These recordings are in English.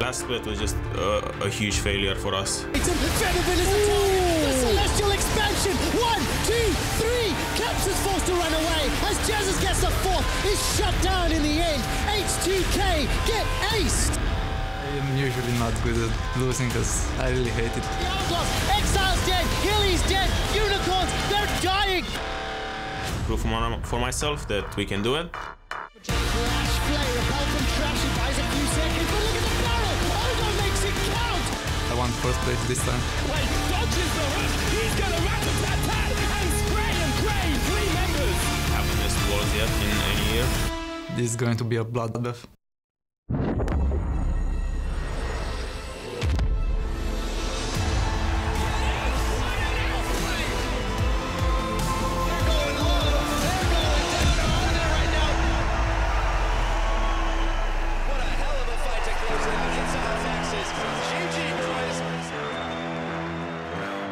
Last split was just a huge failure for us. The Celestial expansion! 1, 2, 3! Caps is forced to run away as Jesus gets the fourth. Is shut down in the end. H2K get aced! I'm usually not good at losing because I really hate it. The Outlaws, Exile's dead, Hilly's dead, Unicorns, they're dying! Prove for myself that we can do it. Flash play, repel from Trash, he buys a few seconds, but look at the barrel! Ogo makes it count! I want first place this time. Wait, dodges the hook, he's gonna rat-a-tat-tat and spray and pray 3 members! Haven't missed balls yet in any year. This is going to be a bloodbath.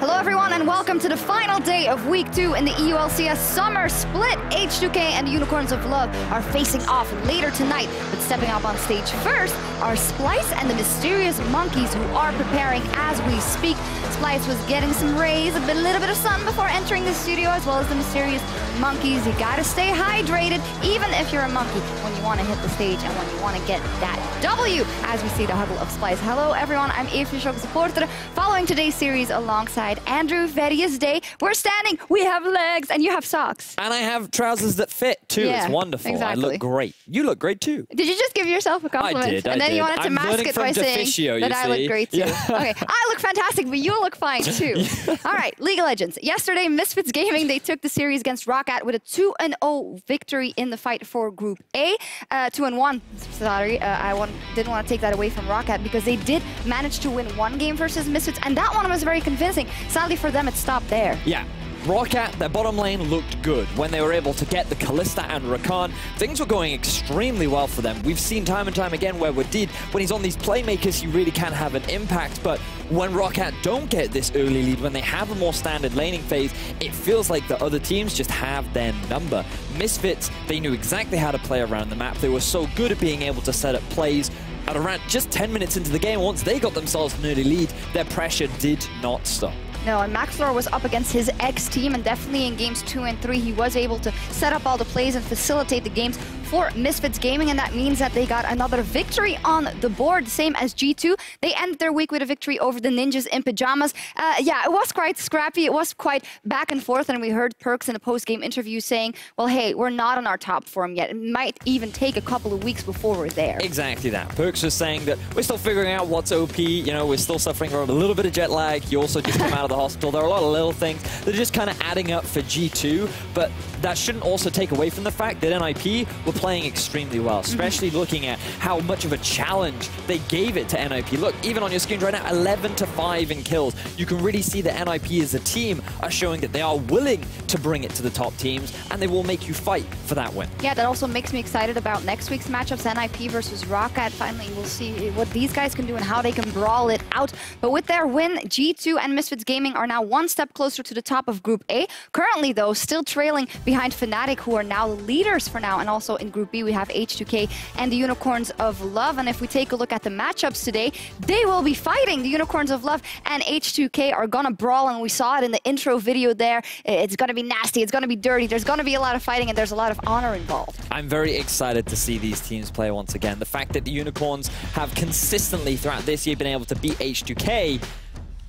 Hello everyone and welcome to the final day of week 2 in the EULCS Summer Split. H2K and Unicorns of Love are facing off later tonight, but stepping up on stage first are Splyce and the Mysterious Monkeys, who are preparing as we speak. Splyce was getting some rays, a little bit of sun before entering the studio, as well as the Mysterious Monkeys. You gotta stay hydrated, even if you're a monkey, when you want to hit the stage and when you want to get that W, as we see the huddle of Splyce. Hello everyone, I'm EpicSkillshot supporter, following today's series alongside Andrew Various Day. We're standing, we have legs, and you have socks. And I have trousers that fit too. Yeah, it's wonderful. exactly. I look great. You look great too. Did you just give yourself a compliment? I did. And then you wanted to I'm mask it by saying that I look great too. Yeah. Okay, I look fantastic, but you look fine too. All right, League of Legends. Yesterday, Misfits Gaming, they took the series against Roccat with a 2-0 victory in the fight for Group A. 2-1, sorry. I didn't want to take that away from Roccat because they did manage to win one game versus Misfits, and that one was very convincing. Sadly for them, it stopped there. Yeah. Roccat, their bottom lane looked good. When they were able to get the Kalista and Rakan, things were going extremely well for them. We've seen time and time again where when he's on these playmakers, he really can have an impact. But when Roccat don't get this early lead, when they have a more standard laning phase, it feels like the other teams just have their number. Misfits, they knew exactly how to play around the map. They were so good at being able to set up plays. At around just 10 minutes into the game, once they got themselves an early lead, their pressure did not stop. No, and Maxlor was up against his ex-team, and definitely in games 2 and 3, he was able to set up all the plays and facilitate the games for Misfits Gaming, and that means that they got another victory on the board, same as G2. They ended their week with a victory over the Ninjas in Pajamas. Yeah, it was quite scrappy. It was quite back and forth, and we heard Perks in a post-game interview saying, well, hey, we're not on our top form yet. It might even take a couple of weeks before we're there. Exactly that. Perks was saying that we're still figuring out what's OP. You know, we're still suffering from a little bit of jet lag. You also just come out of the hospital. There are a lot of little things that are just kind of adding up for G2, but that shouldn't also take away from the fact that NIP were playing extremely well, especially looking at how much of a challenge they gave it to NIP. Look, even on your screen right now, 11-5 in kills. You can really see that NIP as a team are showing that they are willing to bring it to the top teams, and they will make you fight for that win. Yeah, that also makes me excited about next week's matchups, NIP versus Roccat. Finally, we'll see what these guys can do and how they can brawl it out. But with their win, G2 and Misfits Gaming are now one step closer to the top of Group A. Currently, though, still trailing behind Fnatic, who are now the leaders for now. And also in Group B, we have H2K and the Unicorns of Love. And if we take a look at the matchups today, they will be fighting. The Unicorns of Love and H2K are gonna brawl, and we saw it in the intro video there. It's gonna be nasty, it's gonna be dirty, there's gonna be a lot of fighting, and there's a lot of honor involved. I'm very excited to see these teams play once again. The fact that the Unicorns have consistently throughout this year been able to beat H2K,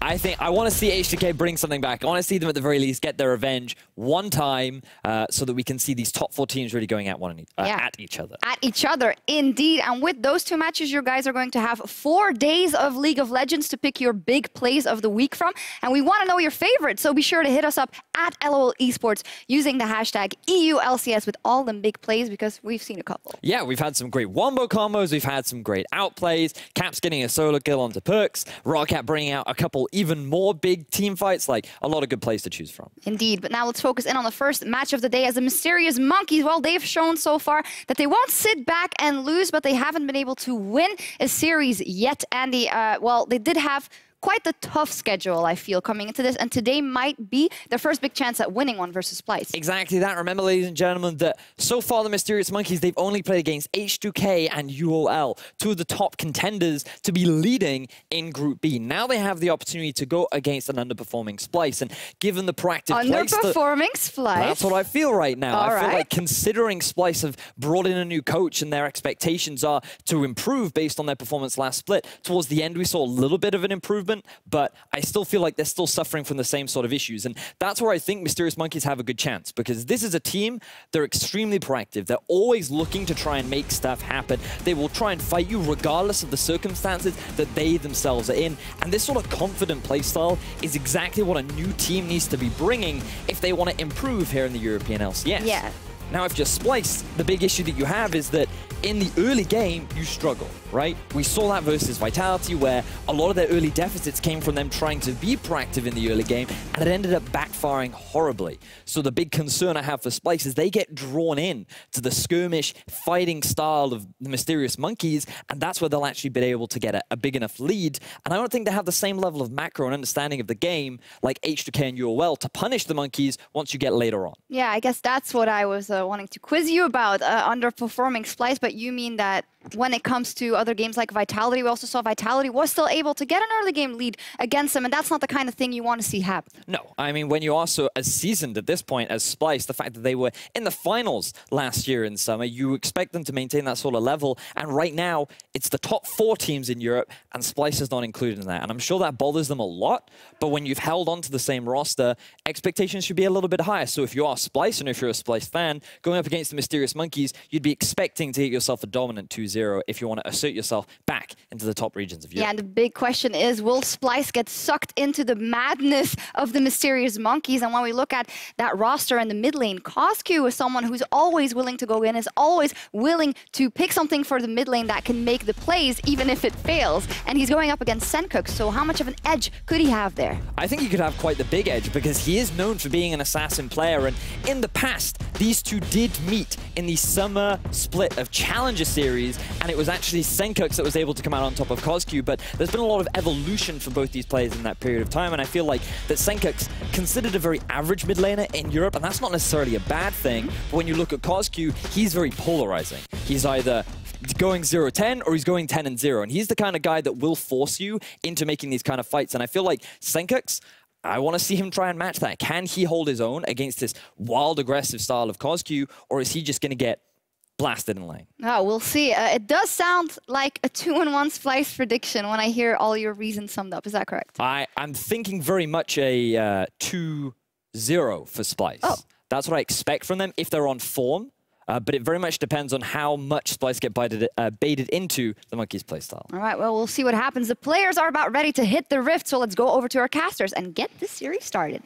I want to see H2K bring something back. I want to see them at the very least get their revenge one time, so that we can see these top 4 teams really going at each other. At each other, indeed. And with those 2 matches, you guys are going to have 4 days of League of Legends to pick your big plays of the week from. And we want to know your favorites, so be sure to hit us up at LOL Esports using the hashtag EULCS with all them big plays, because we've seen a couple. Yeah, we've had some great wombo combos, we've had some great outplays, Caps getting a solo kill onto Perks, Roccat bringing out a couple even more big team fights, like a lot of good plays to choose from. Indeed, but now let's focus in on the first match of the day as the Mysterious Monkeys. Well, they've shown so far that they won't sit back and lose, but they haven't been able to win a series yet, Andy. Well, they did have quite the tough schedule, I feel, coming into this. And today might be their first big chance at winning one versus Splice. Exactly that. Remember, ladies and gentlemen, that so far the Mysterious Monkeys, they've only played against H2K and UOL, two of the top contenders to be leading in Group B. Now they have the opportunity to go against an underperforming Splice. And given the proactive place... Underperforming Splice? That's what I feel right now. All I feel right. like considering Splice have brought in a new coach and their expectations are to improve based on their performance last split. Towards the end, we saw a little bit of an improvement, but I still feel like they're still suffering from the same sort of issues. And that's where I think Mysterious Monkeys have a good chance, because this is a team, they're extremely proactive. They're always looking to try and make stuff happen. They will try and fight you regardless of the circumstances that they themselves are in. And this sort of confident playstyle is exactly what a new team needs to be bringing if they want to improve here in the European LCS. Yeah. Now, if you're Splice, the big issue that you have is that in the early game, you struggle, right? We saw that versus Vitality, where a lot of their early deficits came from them trying to be proactive in the early game, and it ended up backfiring horribly. So the big concern I have for Splice is they get drawn in to the skirmish fighting style of the Mysterious Monkeys, and that's where they'll actually be able to get a big enough lead. And I don't think they have the same level of macro and understanding of the game like H2K and UOL to punish the Monkeys once you get later on. Yeah, I guess that's what I was wanting to quiz you about, underperforming Splice, but you mean that when it comes to other games like Vitality, we also saw Vitality was still able to get an early game lead against them, and that's not the kind of thing you want to see happen. No, I mean, when you're also as seasoned at this point as Splice, the fact that they were in the finals last year in summer, you expect them to maintain that sort of level, and right now, it's the top 4 teams in Europe, and Splice is not included in that, and I'm sure that bothers them a lot, but when you've held on to the same roster, expectations should be a little bit higher. So if you are Splice, and if you're a Splice fan, going up against the Mysterious Monkeys, you'd be expecting to get yourself a dominant 2-0 if you want to assert yourself back into the top regions of Europe. Yeah, and the big question is, will Splice get sucked into the madness of the Mysterious Monkeys? And when we look at that roster in the mid lane, Cosq is someone who's always willing to go in, is always willing to pick something for the mid lane that can make the plays, even if it fails. And he's going up against Senkux, so how much of an edge could he have there? I think he could have quite the big edge, because he is known for being an assassin player, and in the past, these two did meet in the summer split of Challenger Series, and it was actually Senkux that was able to come out on top of Cosq, but there's been a lot of evolution for both these players in that period of time, and I feel like that Senkux considered a very average mid laner in Europe, and that's not necessarily a bad thing, but when you look at Cosq, he's very polarizing. He's either going 0-10 or he's going 10-0, and he's the kind of guy that will force you into making these kind of fights, and I feel like Senkux, I want to see him try and match that. Can he hold his own against this wild, aggressive style of Cosq, or is he just going to get blasted in lane? Oh, we'll see. It does sound like a 2-1 Splice prediction when I hear all your reasons summed up. Is that correct? I'm thinking very much a 2-0 for Splice. Oh. That's what I expect from them if they're on form. But it very much depends on how much Splice get baited into the Monkeys playstyle. All right, well, we'll see what happens. The players are about ready to hit the rift, so let's go over to our casters and get this series started.